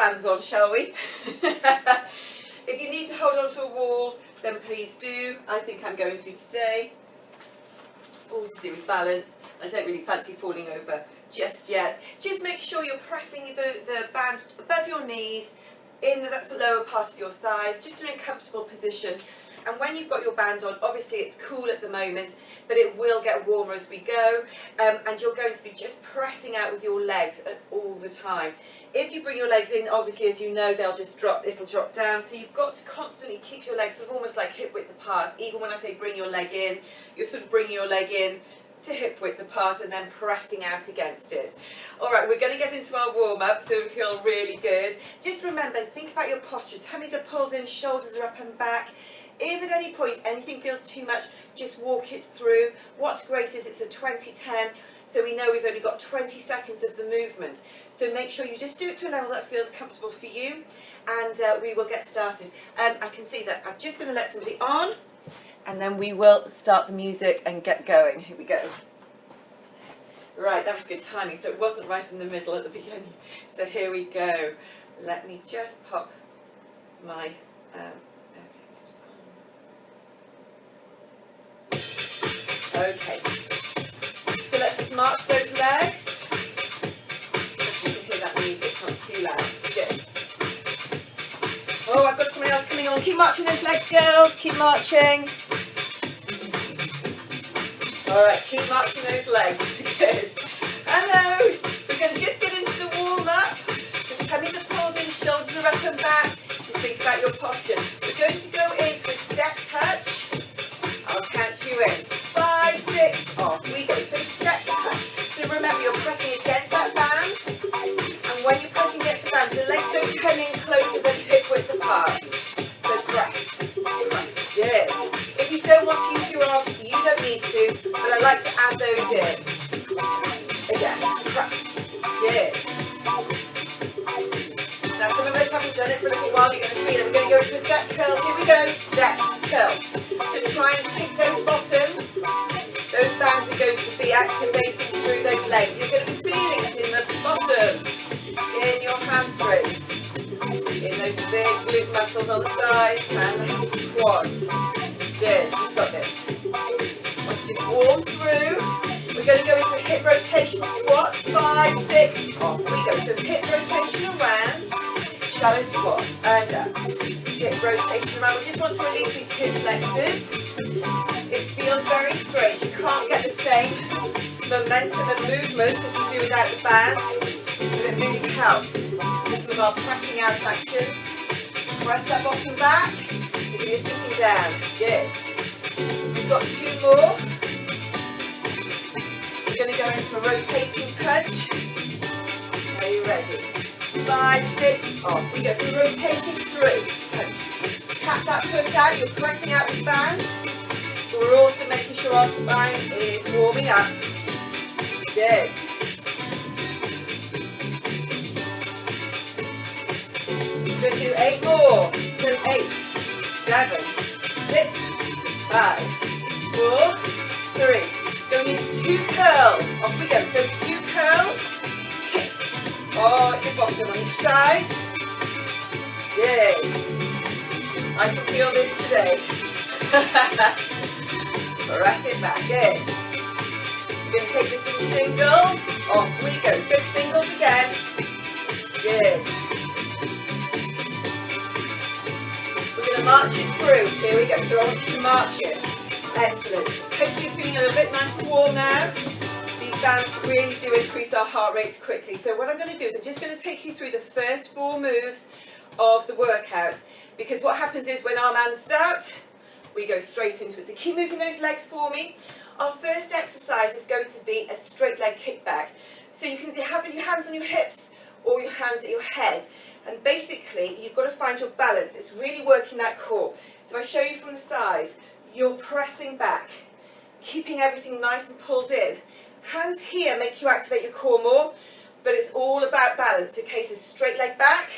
bands on, shall we? If you need to hold on to a wall, then please do. I think I'm going to today. All to do with balance. I don't really fancy falling over just yet. Just make sure you're pressing the band above your knees, that's the lower part of your thighs, just in a comfortable position. And when you've got your band on, obviously it's cool at the moment, but it will get warmer as we go, and you're going to be just pressing out with your legs all the time. If you bring your legs in, obviously, as you know, it'll drop down, so you've got to constantly keep your legs sort of almost like hip width apart. Even when I say bring your leg in, you're sort of bringing your leg in to hip width apart and then pressing out against it. Alright, we're going to get into our warm-up so we feel really good. Just remember, think about your posture. Tummies are pulled in, shoulders are up and back. If at any point anything feels too much, just walk it through. What's great is it's a 20-10, so we know we've only got 20 seconds of the movement. So make sure you just do it to a level that feels comfortable for you, and we will get started. I can see that I'm just going to let somebody on, and then we will start the music and get going. Here we go. Right, that was good timing, so it wasn't right in the middle at the beginning. So here we go. Let me just pop my... Okay, so let's just march those legs. You can hear that music, not too loud. Good. Oh, I've got somebody else coming on. Keep marching those legs, girls. Keep marching. Alright, keep marching those legs. Good. Hello. We're going to just get into the warm-up. The tummies are pulled in, shoulders are up and back. Just think about your posture. We're going to go into a step touch. I'll count you in. 5, 6, off we go. So step touch. So remember, you're pressing against that band, and when you're pressing against the band, the legs don't come in closer than hip width apart. So press, press. Yes. If you don't want to use your arms, you don't need to, but I like to add those in. Again, press. Yes. Now some of us haven't done it for a little while, you're going to feel it. We're going to go into a step curl. Here we go. Step curl. So try and kick those bottoms. Those bands are going to be activating through those legs. You're going to be feeling it in the bottoms, in your hamstrings, in those big glute muscles on the sides and the quads. Good, you've got this. Once you just warm through, we're going to go into hip rotation squats. 5, 6, off we go. So hip rotation around, shallow squat, and up. Hip rotation around. We just want to release these hip flexors. It feels very strange. You can't get the same momentum and movement as you do without the band, but it really helps with some of our pressing out actions. Press that bottom back if you're sitting down. Good. We've got 2 more. We're going to go into a rotating punch. Are you ready? 5, 6, off we go. So rotating through. Punch. Tap that foot out. You're pressing out the band. We're also making sure our spine is warming up. Good. We're going to do 8 more. So 8, 7, 6, 5, 4, 3. Going into 2 curls. Off we go. So 2 curls. Kick. Oh, at the bottom on each side. Good. I can feel this today. Press it back, good. We're going to take this in singles. Off we go. So singles again. Good. We're going to march it through. Here we go. So I want you to march it. Excellent. Hopefully you're feeling a little bit nice and warm now. These bands really do increase our heart rates quickly. So what I'm going to do is I'm just going to take you through the first 4 moves of the workout. Because what happens is when our man starts, we go straight into it. So keep moving those legs for me. Our first exercise is going to be a straight leg kickback. So you can have your hands on your hips or your hands at your head. And basically, you've got to find your balance. It's really working that core. So I show you from the side. You're pressing back, keeping everything nice and pulled in. Hands here make you activate your core more, but it's all about balance. Okay, so straight leg back.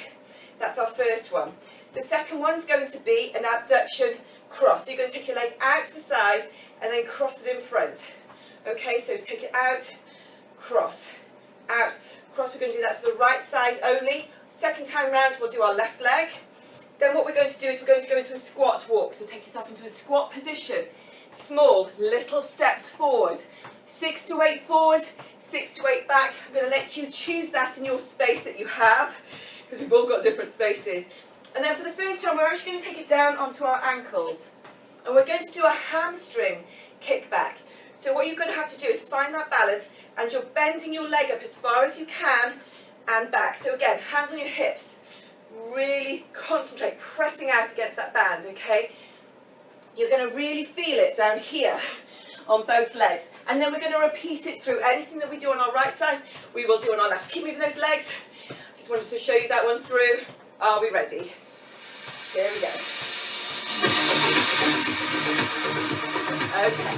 That's our first one. The second one's going to be an abduction cross. So you're going to take your leg out to the side and then cross it in front. Okay, so take it out, cross, cross. We're going to do that to the right side only. Second time round, we'll do our left leg. Then what we're going to do is we're going to go into a squat walk. So take yourself into a squat position. Small, little steps forward. 6 to 8 forward, 6 to 8 back. I'm going to let you choose that in your space that you have, because we've all got different spaces. And then for the first time, we're actually going to take it down onto our ankles. And we're going to do a hamstring kickback. So what you're going to have to do is find that balance, and you're bending your leg up as far as you can and back. So again, hands on your hips. Really concentrate, pressing out against that band, okay? You're going to really feel it down here on both legs. And then we're going to repeat it through. Anything that we do on our right side, we will do on our left. Keep moving those legs. Just wanted to show you that one through. Are we ready? Here we go. Okay.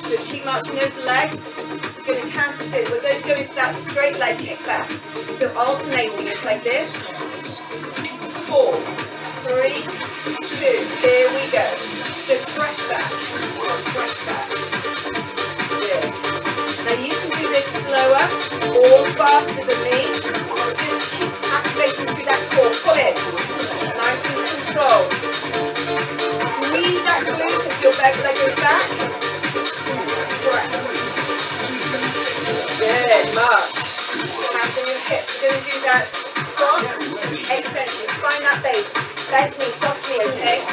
So keep marching those legs. It's going to count us in. We're going to go into that straight leg kick back. So alternating it like this. 4, 3, 2. Here we go. So press that. Press that. Good. Now you can do this slower or faster than me. Just keep activating through that core. Pull in. Nice and controlled. Squeeze that glute as your leg goes back. Press. Good. March. Hands on your hips. We're going to do that. Cross. Extension. Find that base. Bend me softly, okay?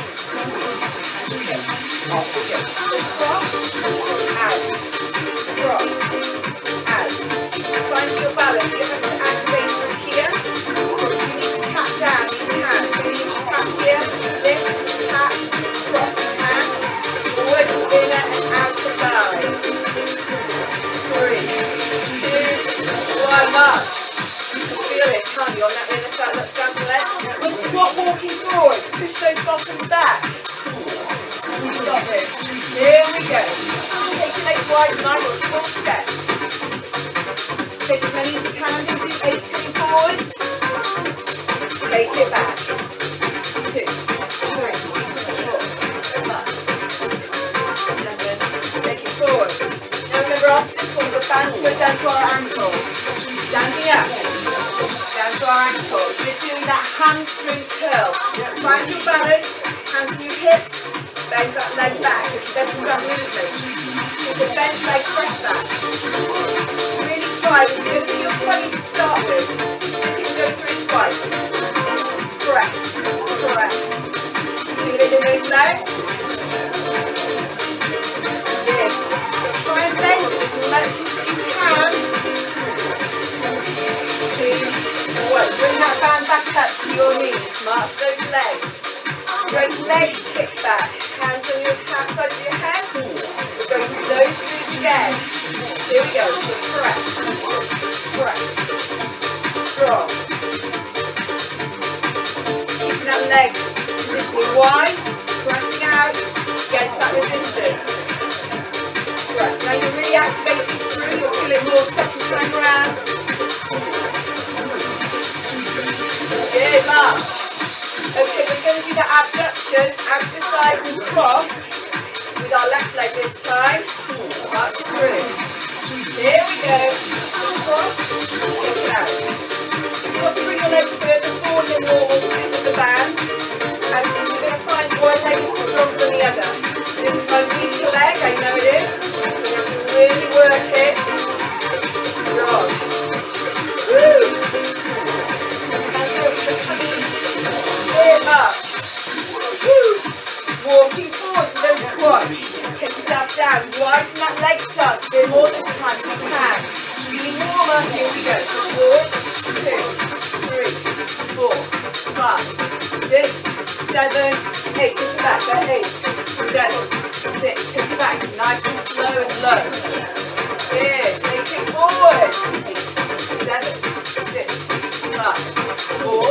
Off we go. Cross. Out. Cross. Out. Find your balance. You have to activate from here. You need to tap down. You can. So you need to tap here. Lift. Tap. Cross. Hand. Forward. Inner and out to line. 3, 2, 1. March. Feel it, can't you, on that inner side, that standing leg? We'll squat walking forward, push those bottoms back. You got this. Here we go. Take your legs wide, nice full step. Take as many as you can, do 8 coming forwards. Take it back. 2, 3, 4, 5, 7. Take it forward. Now remember, after this one, the bands go down to our ankles. Standing up. Down to our ankles. We're doing that hamstring curl. Find your balance, hands on your hips, bend that leg back. This is that movement. So the bent leg, press that. Really try. It's going to be your funny to start with. You can go through it twice. Press. Press. Feel it in those legs. Good. So try and bend it as much as you can. 2, 1. Bring that band back up to your knees. March those legs. Great leg kick back. Hands on your side of your head. We're going through those moves again. Here we go. So press. Press. Strong. Keeping that leg positioning wide. Pressing out against that resistance. Press. Now you're really activating through. You'll feel it more second time around. Good, march. Okay, we're going to do that abduction, out to the side and cross with our left leg this time. March through. Here we go. Cross, take it out. You want to bring your legs further forward than normal because of the band. And you're going to find one leg is stronger than the other. This is my weaker leg, I know it is. So you have to really work it. Strong. Woo! Good march. Woo! Walking forward with those squats. Take yourself down. Widen that leg stance. Do more this time if you can. Feeling warmer. Here we go. Forward. 2, 3, 4, 5, 6, 7, 8. Take it back. 8, 7, 6. Take it back. Nice and slow and low. Good. Take it forward. 8, 7, 6, 5, 4,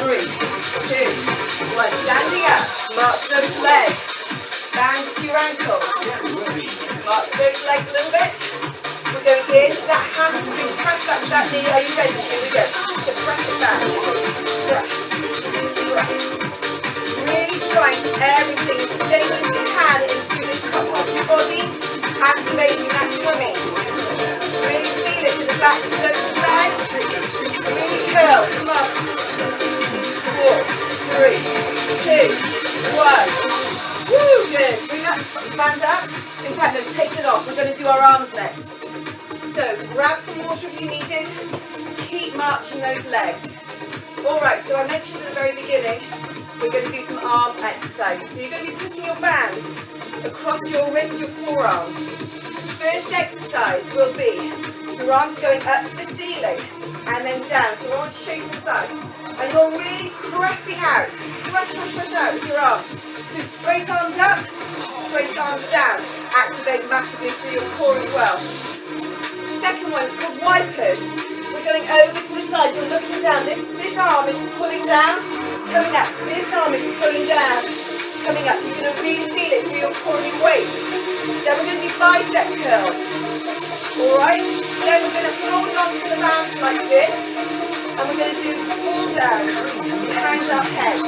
3, 2, 1. Standing up. March those legs. Band to your ankles. March those legs a little bit. We're going into that hamstring. Press back to that knee. Are you ready? Here we go. So press it back. Press. Press. Really trying everything as steady as you can into this top of your body. Activating that tummy. Really feel it to the back of those legs. 3, 2, 1. Woo, good. Bring that band up. In fact, no, take it off. We're going to do our arms next. So, grab some water if you need it. Keep marching those legs. Alright, so I mentioned at the very beginning, we're going to do some arm exercises. So you're going to be putting your bands across your wrist, your forearms. First exercise will be your arms going up to the ceiling and then down. So I want to show you the side. And you're really pressing out. Press out with your arms. So straight arms up, straight arms down. Activate massively through your core as well. Second one is called wipers. We're going over to the side, you're looking down. This arm is pulling down, coming up. This arm is pulling down, coming up. You're going to really feel it through your core and your waist. Then we're going to do bicep curls. Alright? Then we're going to hold on to the bands like this. And we're going to do pull down, hands up head.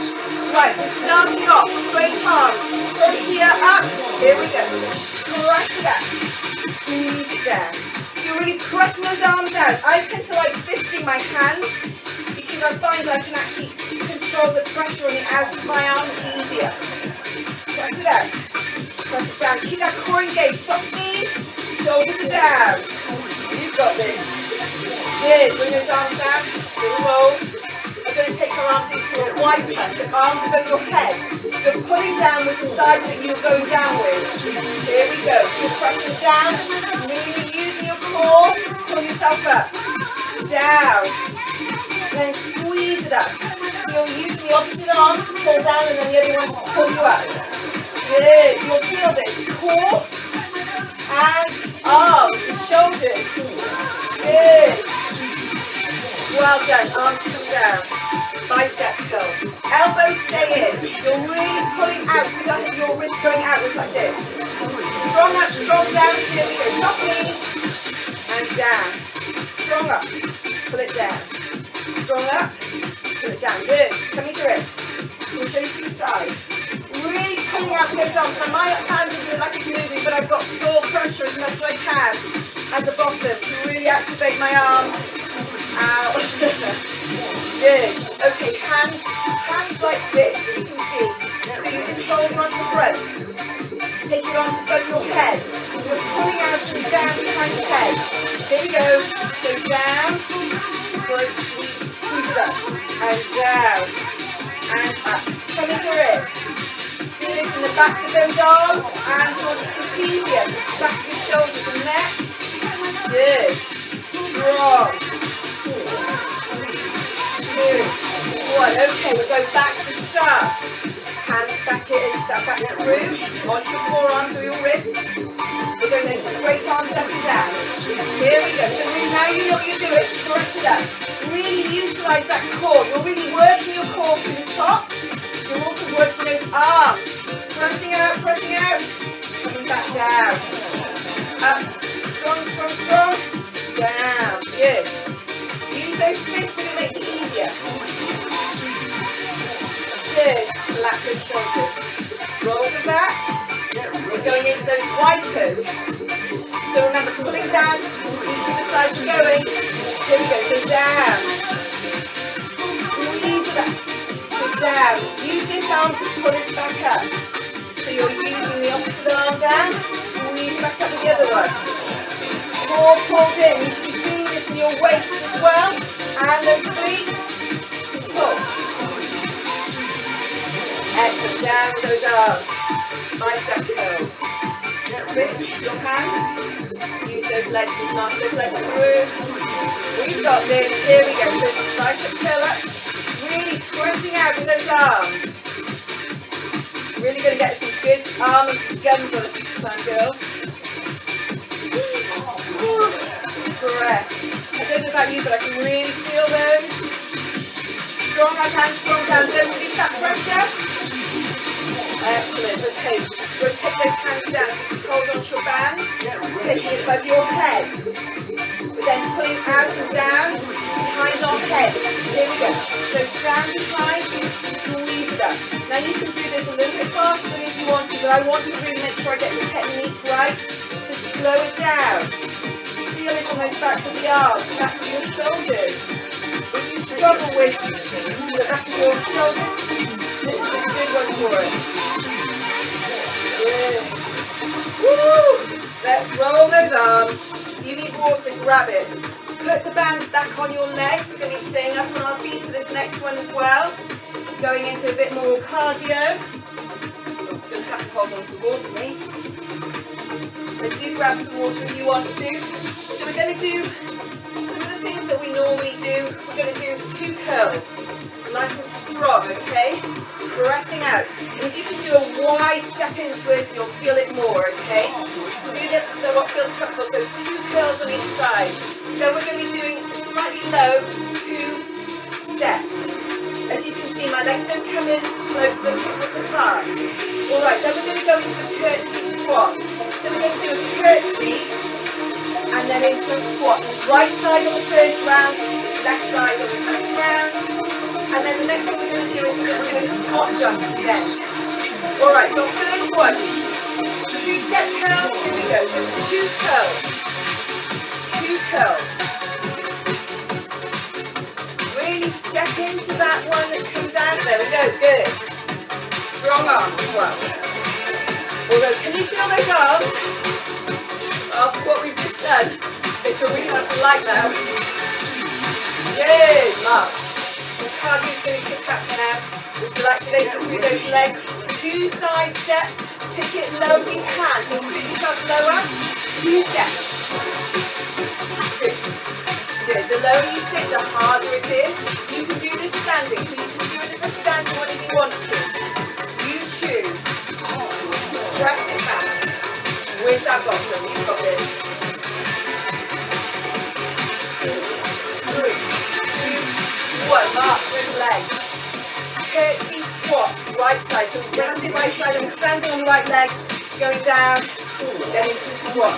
Right, we're starting off, straight arms. From here up, here we go. Press it up, squeeze it down. You're really pressing those arms out. I tend to like fisting my hands because I find I can actually control the pressure on the outs of my arm easier. Press it out. Press it down. Keep that core engaged. Soft knees, shoulders are down. You've got this. Good. Bring those arms down. Little roll. We're going to take our arms into a wiper. The arms above your head. You're pulling down with the side that you're going down with. Here we go. You're pressing down. Really using your core. Pull yourself up. Down. Then squeeze it up. So you'll use the opposite arm to pull down and then the other one to pull you up. Good. You'll feel this. Core and arms and shoulders. Good. Well done. Arms come down. Bicep curl. Elbows stay in. You're really pulling out with your wrist going outwards like this. Strong up, strong down. Here we go. Soft knees and down. Strong up. Pull it down. Strong up. Pull it down. Good. Coming through it. We'll show you to the side. Really pulling out those arms. Now my hand is like it's moving, but I've got full pressure as much as I can at the bottom to really activate my arms. Out. Good. Okay, hands like this, as you can see. So you're just holding onto the ropes. Take your arms above your head. You're pulling out and down behind your head. Here we go. So down, squeeze it up, and down, and up. Coming through it. Feel this in the backs of those arms and your trapezium, back of your shoulders and neck. Good. Strong. 2, 1. Okay, we'll go back to the start. Hands back in, back through, onto your forearms or your wrists. We're going to straight arms up and down. Here we go. So now you know what you're doing. Press it up. Really utilise that core. You're really working your core to the top. You're also working those arms. Pressing out, coming back down. Up, strong. Down. Good. Use those fists and it makes it easier. Good. Relax those shoulders. Roll them back. We're going into those wipers. So remember, pulling down, each of the sides are going. Here we go. So down. Squeeze it up. So down. Use this arm to pull it back up. So you're using the opposite arm down. Squeeze back up with the other one. Core pulled in. You should be doing this in your waist as well. And those obliques. Pull. Excellent. Down with those arms. Bicep curls. Wrist your hands. Use those legs to start those legs through. We've got this. Here we go. So bicep curl up. Really pressing out with those arms. Really going to get some good arm and guns on this time, girls. Breath. I don't know about you, but I can really feel those. Strong up and strong down. Don't release that pressure. Excellent. Okay. Rotate those hands down. Hold on to your band. Taking it above your head. But then pulling out and down behind our head. Here we go. So down behind, squeeze it up. Now you can do this a little bit faster if you want to, but I want to really make sure I get the technique right. So slow it down. Feel it on those backs of the arms, backs of your shoulders. If you struggle struggle with the back of your shoulders, this is a good one for it. Good. Woo! Let's roll those arms. If you need water, grab it. Put the bands back on your legs. We're going to be staying up on our feet for this next one as well. Going into a bit more cardio. You're going to have to hold on to the wall for me. So do grab some water if you want to. So we're going to do some of the things that we normally do. We're going to do 2 curls. Nice and strong, okay? Pressing out. And if you can do a wide step into it, you'll feel it more, okay? So do this so what feels comfortable. So 2 curls on each side. So we're going to be doing slightly low 2 steps. As you can see, my legs don't come in close to the tip of the class. Alright, then we're going to go into the curtsy squat. So we're going to do a curtsy and then into a squat. Right side on the first round, left side on the second round. And then the next thing we're going to do is we're going to squat jump again. Alright, so first one. 2-step curls, here we go. So 2 curls. 2 curls. Really step into that one that comes out. There we go, good. Strong arms as well. Although, can you feel those arms? After what we've just done, it's a rehearsal like that. Good, Mark. The cardio's going to kick up now. We're still activating through those legs. 2 side steps. Pick it low if you can. So pick yourself lower. 2 steps. Good. Good. The lower you sit, the harder it is. You can do this standing. So you can do it as a standing one if you want to. You choose. Press it back. With that bottom. You've got this. 3, 2, 1. Mark with legs. Curtsy squat. Right side. So raise it right side. I'm standing on the right leg. Going down. Then into squat.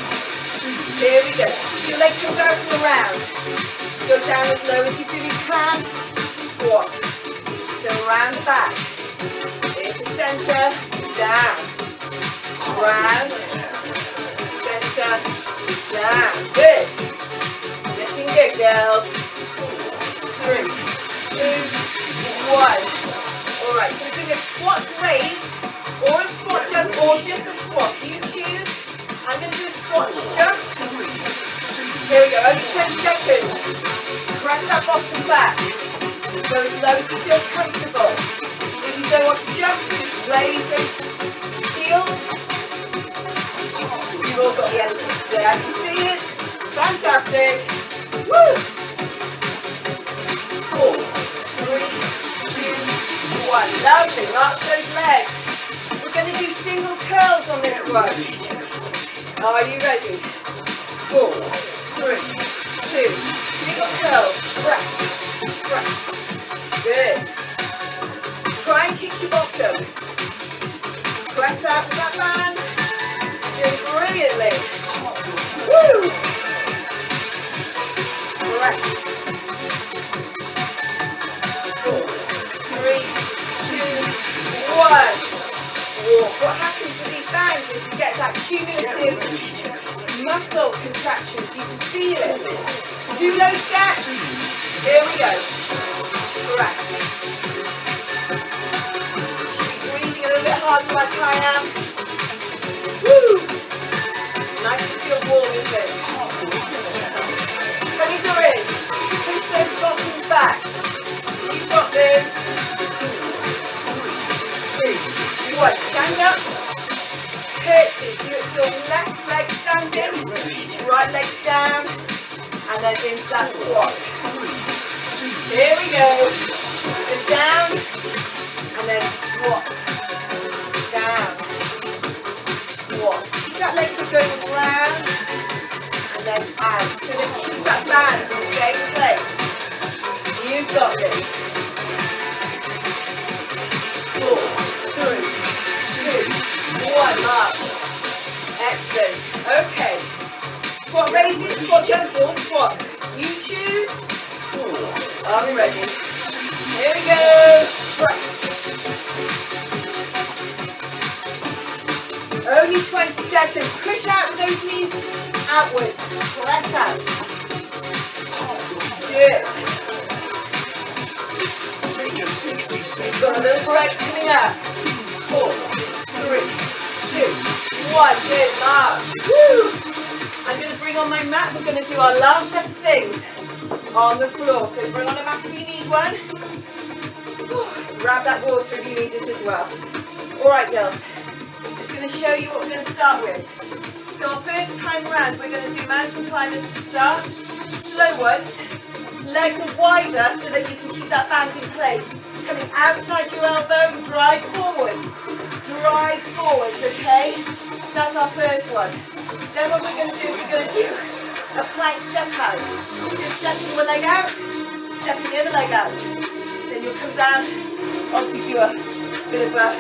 Here we go. Your leg comes out and around. Go down as low as you feel you can. Squat. So round the back. Into center. Down. Round. Center. Down. Good. Looking good, girls. 3, 2, 1. Alright, so we're doing a squat raise, or a squat jump, or just a squat. You choose. I'm going to do a squat jump. Here we go, only 20 seconds. Press that bottom back. Go as low as you feel comfortable. If you don't want to jump, just raise those heels. You've all got the energy today. I can see it. Fantastic. Woo! 4, 3, 2, 1. Lovely. Arch those legs. We're going to do single curls on this one. Are you ready? 4, 3, 2. Single curls. Press. Press. Good. Try and kick your bottom. Press out with that band. Doing brilliantly. Woo! Press. 4, 3, 2, 1. What happens with these bands is you get that cumulative muscle contractions. You can feel it. Do those steps. Here we go. Correct. Breathing a little bit harder like I am. Woo! Nice to feel warm, isn't it? Pennies are in. Push those bottoms back. You've got this. 3, 1. Stand up. Curtsy. So it's your left leg standing. Right leg down. And then into that squat. Here we go. So down. And then squat. Down. Squat. Keep that leg going around. And then out. So then keep that band in the same place. You've got this. 4, 3, 2, 1. Mark. Excellent. Okay. Squat raises, squat jumps, or squats. You choose. Are we ready? Here we go. Only 20 seconds. Push out with those knees outwards. Press out. Good. You've got a little break coming up. 4, 3, 2, 1. Good, march. Woo! I'm going to bring on my mat. We're going to do our last set of things on the floor. So bring on a mat if you need one. Grab that water if you need it as well. Alright girls, just going to show you what we're going to start with. So our first time round, we're going to do mountain climbers to start. Slow ones. Legs are wider so that you can keep that band in place. Coming outside your elbow, drive forwards. Drive forwards, okay? That's our first one. Then what we're going to do is we're going to do a plank step out. Just stepping one leg out, stepping the other leg out. Then you'll come down, obviously do a bit of a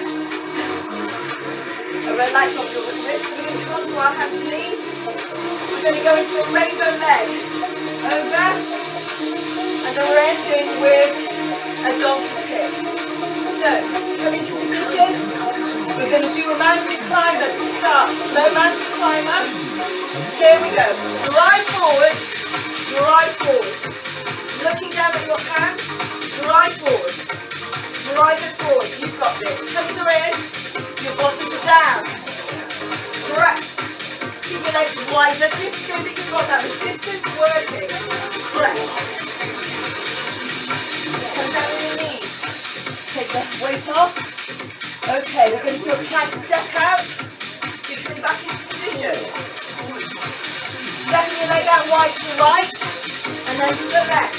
relax off your wrist. We're going to come onto our hands and knees. We're going to go into a rainbow leg. Over. And then we're ending with a donkey kick. So, coming to position. We're going to do a mountain climber to start. Slow mountain climber. Here we go. Drive forward. Drive forward. Looking down at your hands. Drive forward. Drive it forward. You've got this. Toes are in. Your bottoms are down. Correct. Keep your legs wider. Just so that you've got that resistance working. Correct. Come down on your knees. Take the weight off. Okay, we're going to do a plank step out. You're coming back into position. Stepping your leg out wide to the right. And then to the left.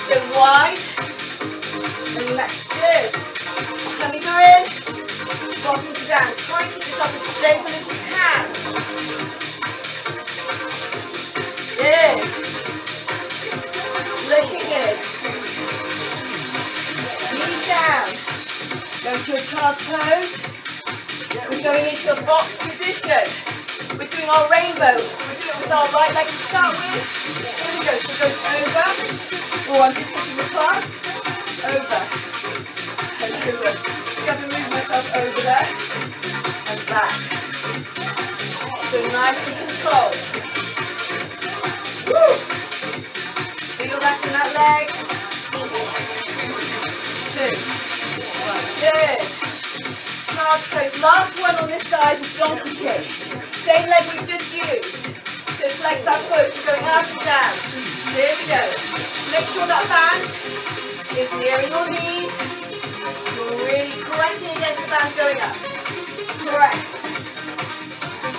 So wide. And left. Good. Tummies are in. Bottoms are down. Try and keep yourself as stable as you can. Good. Looking good. Knees down. Go to a child's pose. We're going into a box position. We're doing our rainbow. We're doing it with our right leg to start with. Here we go. So it goes over. Oh, I'm just hitting the class. Over. And over. I'm going to move myself over there. And back. So nice and controlled. Woo! Feel that in that leg. 2. Good. Child's pose. Last one on this side is donkey kick. Same leg we've just used. So flex that foot. You're going up and down. Here we go. Make sure that band is nearing your knees. You're really pressing against the band going up. Correct.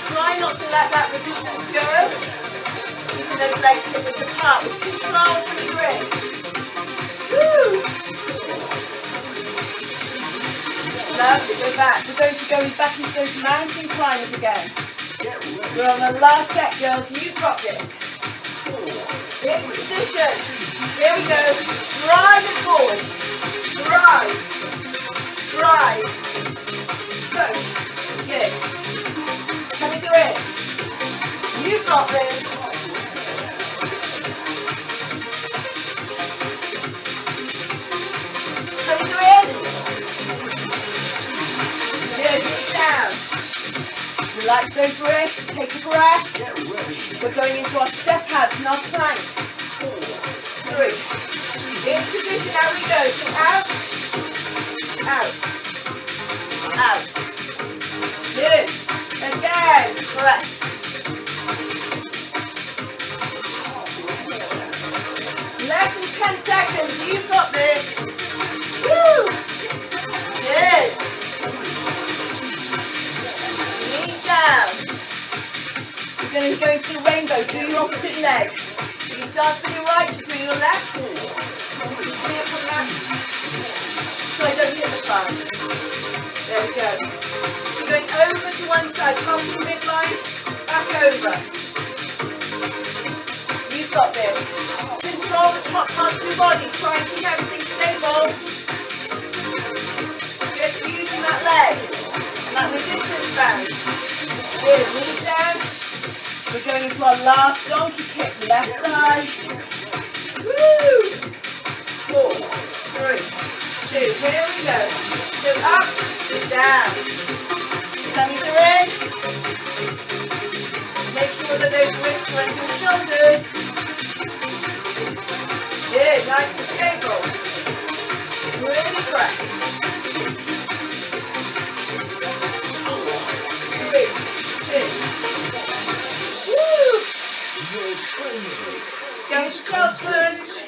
Try not to let that resistance go. Keeping those legs hip width apart with control from the grip. Woo! Lovely, go back. We're going to go back into those mountain climbers again. We're on the last set, girls. You've got this. In position. Here we go. Drive it forward. Drive. Drive. Push. Good. Coming to it. You've got this. Coming to it. Good, knees down. Relax those wrists, take a breath. We're going into our step outs and our plank. 4, 3. In position, out we go. So out, out, out. Good. Again, breath. Less than 10 seconds, you've got this. Woo! Good. Down. We're going to go into the rainbow. Do your opposite leg. You start with your right, you do your left. Clear from that. So I don't hit the front. There we go. We're going over to one side, past the midline, back over. You've got this. Control the top part of your body. Try and keep everything stable. Just using that leg. That resistance band. Good, knees down. We're going into our last donkey kick, left side. Woo! 4, 3, 2, here we go. So up and down. Tummies are in. Make sure that those wrists are under your shoulders. Good, nice and stable. Good. child's pose.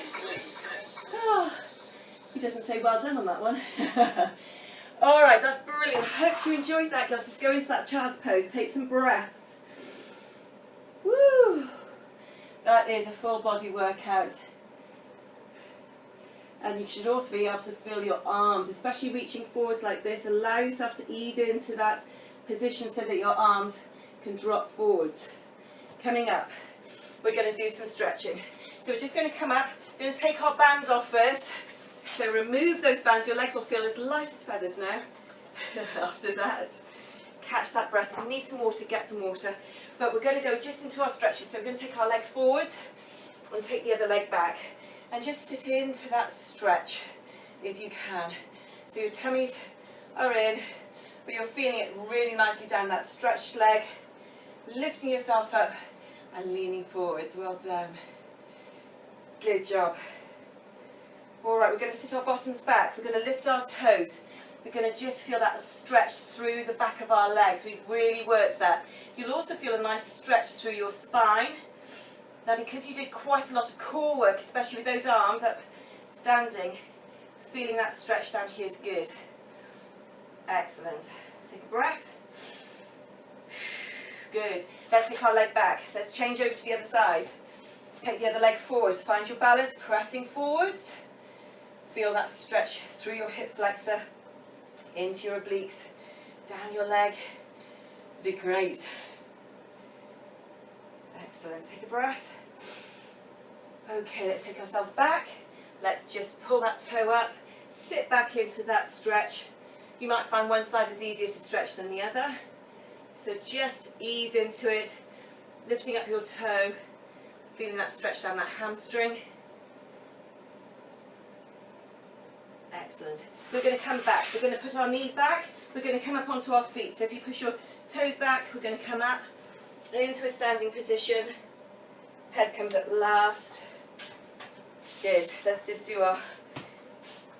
Oh, he doesn't say well done on that one. All right, that's brilliant. I hope you enjoyed that, girls. Just go into that child's pose. Take some breaths. Woo! That is a full body workout. And you should also be able to feel your arms, especially reaching forwards like this. Allow yourself to ease into that position so that your arms can drop forwards. Coming up, we're going to do some stretching. So we're just going to come up, we're going to take our bands off first. So remove those bands, your legs will feel as light as feathers now. After that, catch that breath. If you need some water, get some water. But we're going to go just into our stretches. So we're going to take our leg forward and take the other leg back. And just sit into that stretch if you can. So your tummies are in, but you're feeling it really nicely down that stretched leg, lifting yourself up and leaning forwards. Well done. Good job. All right, we're going to sit our bottoms back. We're going to lift our toes. We're going to just feel that stretch through the back of our legs. We've really worked that. You'll also feel a nice stretch through your spine. Now, because you did quite a lot of core work, especially with those arms up standing, feeling that stretch down here is good. Excellent. Take a breath. Good. Let's take our leg back. Let's change over to the other side. Take the other leg forwards. Find your balance, pressing forwards. Feel that stretch through your hip flexor, into your obliques, down your leg. You did great. Excellent. Take a breath. Okay, let's take ourselves back. Let's just pull that toe up, sit back into that stretch. You might find one side is easier to stretch than the other. So just ease into it, lifting up your toe, feeling that stretch down that hamstring. Excellent. So we're going to come back. We're going to put our knee back. We're going to come up onto our feet. So if you push your toes back, we're going to come up into a standing position. Head comes up last. Good. Let's just do our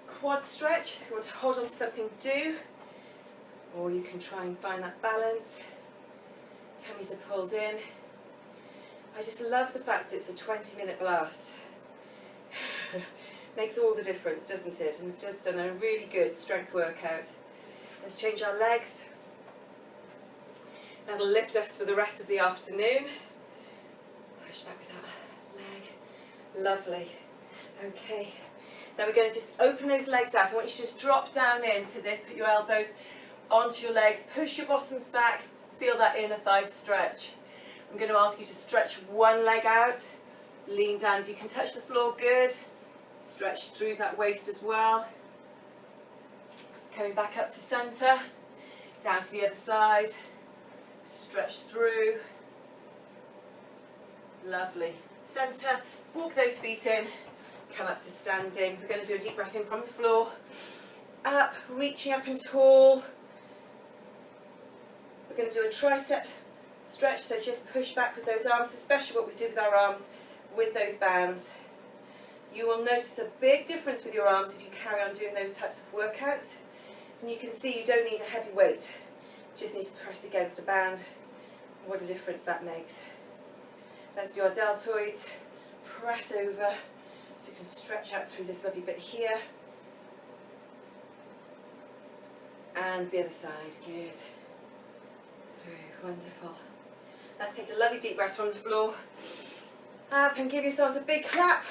quad stretch. If you want to hold on to something, do. Or you can try and find that balance. Tummies are pulled in. I just love the fact it's a 20-minute blast. Makes all the difference, doesn't it? And we've just done a really good strength workout. Let's change our legs. That'll lift us for the rest of the afternoon. Push back with that leg. Lovely. Okay. Now we're going to just open those legs out. I want you to just drop down into this. Put your elbows onto your legs. Push your bottoms back. Feel that inner thigh stretch. I'm going to ask you to stretch one leg out. Lean down. If you can touch the floor, good. Stretch through that waist as well. Coming back up to centre. Down to the other side. Stretch through. Lovely. Centre. Walk those feet in. Come up to standing. We're going to do a deep breath in from the floor. Up, reaching up and tall. We're going to do a tricep stretch, so just push back with those arms, especially what we did with our arms with those bands. You will notice a big difference with your arms if you carry on doing those types of workouts. And you can see you don't need a heavy weight. You just need to press against a band. What a difference that makes. Let's do our deltoids. Press over so you can stretch out through this lovely bit here. And the other side, good. Through, wonderful. Let's take a lovely deep breath from the floor. Up and give yourselves a big clap.